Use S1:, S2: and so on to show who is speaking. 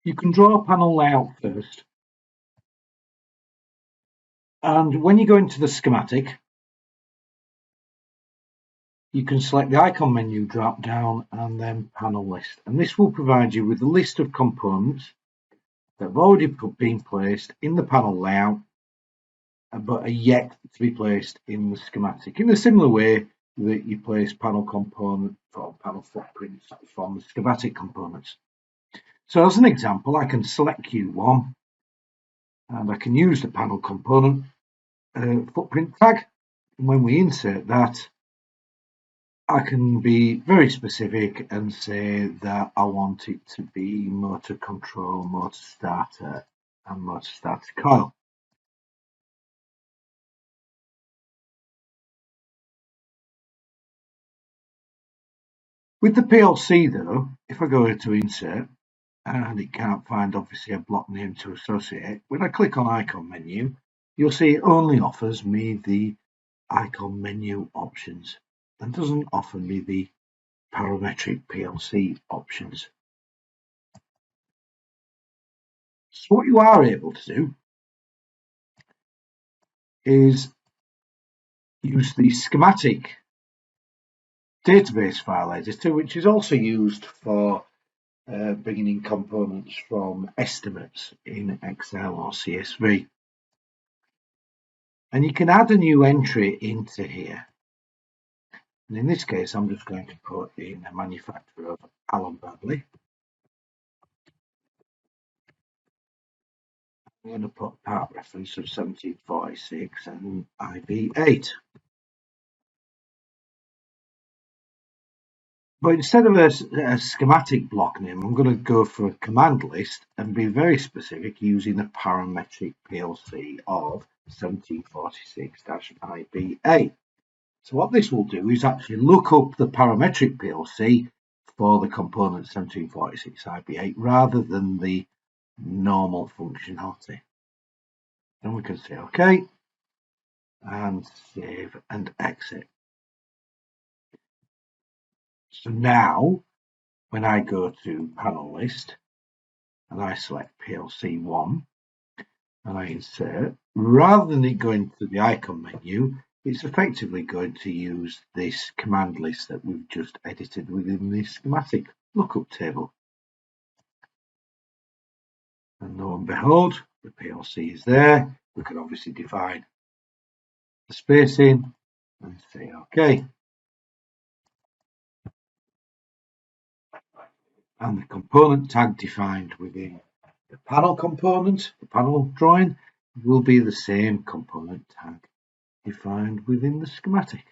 S1: You can draw a panel layout first, and when you go into the schematic, you can select the icon menu drop down and then panel list, and this will provide you with a list of components that have already been placed in the panel layout but are yet to be placed in the schematic, in a similar way that you place panel component or panel footprints from the schematic components. So as an example, I can select Q1 and I can use the panel component footprint tag. And when we insert that, I can be very specific and say that I want it to be motor control, motor starter and motor starter coil. With the PLC though, if I go to insert and it can't find obviously a block name to associate, when I click on icon menu, you'll see it only offers me the icon menu options and doesn't offer me the parametric PLC options. So what you are able to do is use the schematic database file editor, which is also used for bringing in components from estimates in Excel or CSV. And you can add a new entry into here. And in this case, I'm just going to put in a manufacturer of Allen Bradley. I'm going to put part reference of 1746 and IB8. But instead of a schematic block name, I'm going to go for a command list and be very specific using a parametric PLC of 1746-IB8. So what this will do is actually look up the parametric PLC for the component 1746-IB8 rather than the normal functionality. Then we can say OK and save and exit. So now when I go to panel list and I select PLC 1 and I insert, rather than it going to the icon menu, it's effectively going to use this command list that we've just edited within the schematic lookup table. And lo and behold, the PLC is there. We can obviously define the spacing and say OK. And the component tag defined within the panel component, the panel drawing, will be the same component tag defined within the schematic.